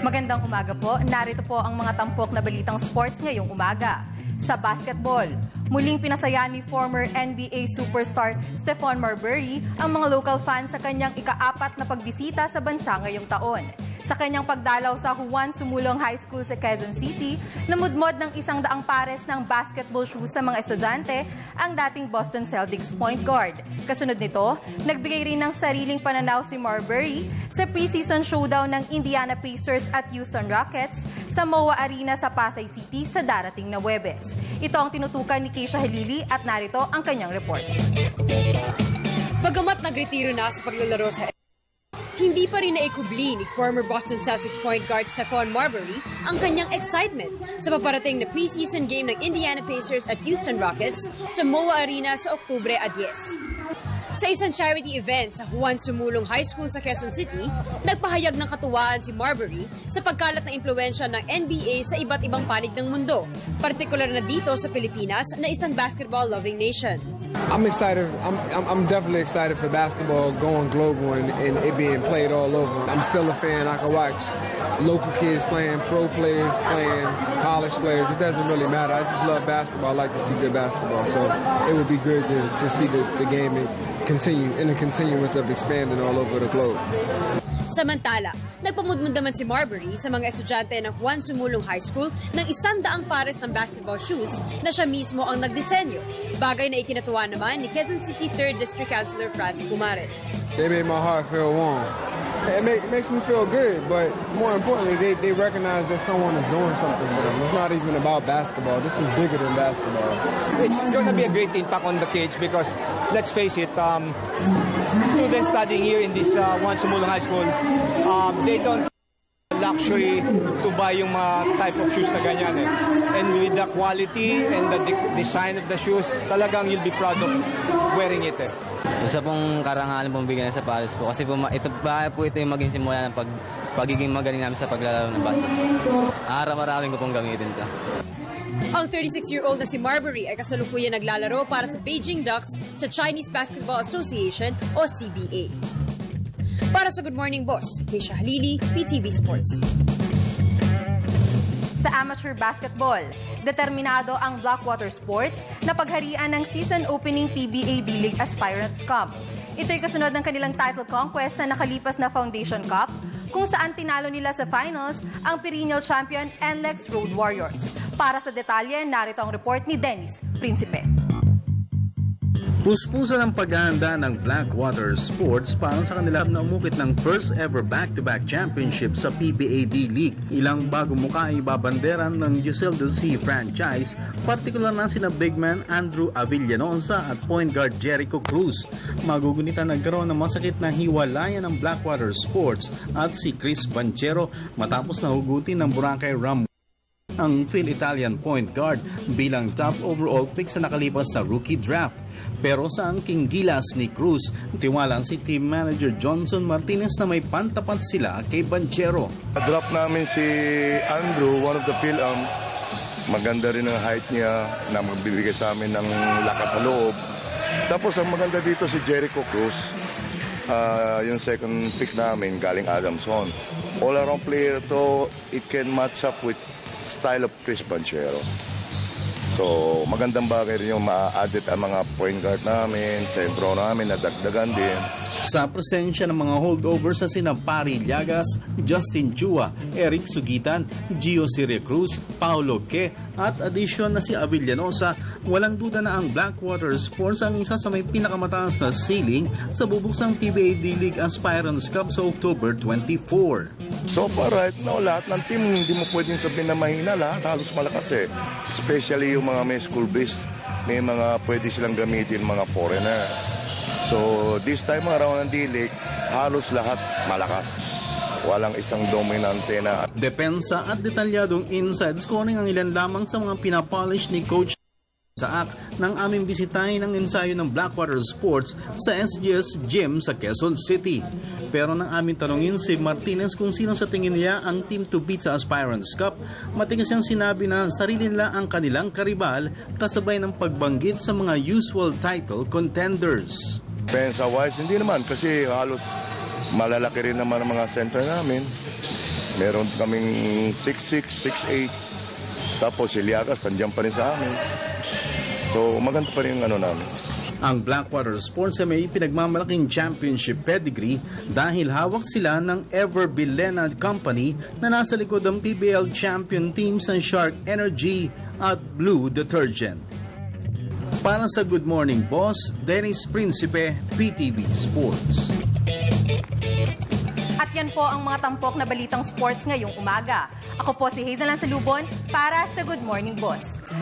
Magandang umaga po. Narito po ang mga tampok na balitang sports ngayong umaga. Sa basketball, muling pinasaya ni former NBA superstar Stephon Marbury ang mga local fans sa kanyang ika-4 na pagbisita sa bansa ngayong taon. Sa kanyang pagdalaw sa Juan Sumulong High School sa Quezon City, namudmod ng 100 pares ng basketball shoes sa mga estudyante ang dating Boston Celtics point guard. Kasunod nito, nagbigay rin ng sariling pananaw si Marbury sa preseason showdown ng Indiana Pacers at Houston Rockets sa MOA Arena sa Pasay City sa darating na Huwebes. Ito ang tinutukan ni Keisha Halili at narito ang kanyang report. Bagamat nagretiro na sa paglalaro sa hindi pa rin naikubli ni former Boston Celtics point guard Stephon Marbury ang kanyang excitement sa paparating na preseason game ng Indiana Pacers at Houston Rockets sa MOA Arena sa Oktubre 10. Sa isang charity event sa Juan Sumulong High School sa Quezon City, nagpahayag ng katuwaan si Marbury sa pagkalat ng impluwensya ng NBA sa iba't ibang panig ng mundo, partikular na dito sa Pilipinas na isang basketball-loving nation. I'm excited. I'm definitely excited for basketball going global and it being played all over. I'm still a fan. I can watch local kids playing, pro players playing, college players. It doesn't really matter. I just love basketball. I like to see good basketball. So it would be good to see the game continue in the continuance of expanding all over the globe. Samantala, nagpamudmud naman si Marbury sa mga estudyante ng Juan Sumulong High School ng 100 pares ng basketball shoes na siya mismo ang nagdisenyo. Bagay na ikinatuwa naman ni Quezon City 3rd District Councilor Franz Pumare. They made my heart feel warm. It makes me feel good, but more importantly, they recognize that someone is doing something for them. It's not even about basketball. This is bigger than basketball. It's going to be a great impact on the kids because, let's face it, students studying here in this Juan Sumulong High School, they don't luxury to buy yung mga type of shoes na ganyan eh. And with the quality and the design of the shoes, talagang you'll be proud of wearing it eh. Isa pong karangalan pong bigyan sa Paris po kasi po ito yung maging simula ng pagiging magaling namin sa paglalaro ng basketball. Araw-arawin ko pong gamitin ito. Ang 36-year-old na si Marbury ay kasalukuyan naglalaro para sa Beijing Ducks sa Chinese Basketball Association o CBA. Para sa Good Morning Boss, Keisha Halili, PTV Sports. Sa amateur basketball, determinado ang Blackwater Sports na pagharian ng season opening PBA D-League Aspirants Cup. Ito'y kasunod ng kanilang title conquest sa nakalipas na Foundation Cup, kung saan tinalo nila sa finals ang perennial champion NLEX Road Warriors. Para sa detalye, narito ang report ni Dennis Principe. Puspusan ang paghahanda ng Blackwater Sports para sa kanila na umukit ng first ever back-to-back championship sa PBA D-League. Ilang bagong mukha ay ibabanderan ng Giselle Del C franchise, partikular na sina big man Andrew Avillanosa at point guard Jericho Cruz. Magugunitan nagkaroon ng masakit na hiwalayan ng Blackwater Sports at si Chris Banchero matapos nahugutin ng Boracay Ram ang Phil-Italian point guard bilang top overall pick sa nakalipas na rookie draft. Pero sa angking gilas ni Cruz, tiwalang si team manager Johnson Martinez na may pantapat sila kay Banchero. Drop namin si Andrew, one of the Phil-Am. Maganda rin ang height niya na magbibigay sa amin ng lakas sa loob. Tapos ang maganda dito si Jericho Cruz. Yung second pick namin galing Adamson. All-around player to, it can match up with style of Chris Banchero. So, magandang bagay rin yung ma-added ang mga point guard namin, sentro namin, nadagdagan din. Sa presensya ng mga holdovers sa sina Pari Llagas, Justin Chua, Eric Sugitan, Gio Siria Cruz, Paulo Ke, at addition na si Avillanosa, walang duda na ang Blackwater Sports ang isa sa may pinakamataas na ceiling sa bubuksang PBA D-League Aspirants Cup sa October 24. So far, right now, lahat ng team, hindi mo pwedeng sabihin na mahina, lahat halos malakas eh. Especially yung mga may school base, may mga pwede silang gamitin mga foreigner. So, this time around ng D-League, halos lahat malakas. Walang isang dominante na. Depensa at detalyadong inside scoring ang ilan lamang sa mga pinapolish ni Coach Saak nang aming bisitahin ang ensayo ng Blackwater Sports sa SGS Gym sa Quezon City. Pero nang aming tanongin si Martinez kung sino sa tingin niya ang team to beat sa Aspirants Cup, matigas siyang sinabi na sarili nila ang kanilang karibal kasabay ng pagbanggit sa mga usual title contenders. Pensa-wise, hindi naman kasi halos malalaki rin naman ang mga center namin. Meron kaming 6'6", 6'8". Tapos si Liagas, nandiyan pa rin sa amin. So maganda pa rin yung ano namin. Ang Blackwater Sports ay may pinagmamalaking championship pedigree dahil hawak sila ng Ever Bilena Company na nasa likod ng PBL champion teams ng Shark Energy at Blue Detergent. Para sa Good Morning Boss, Dennis Principe, PTV Sports. At yan po ang mga tampok na balitang sports ngayong umaga. Ako po si Hazel Lansalubon para sa Good Morning Boss.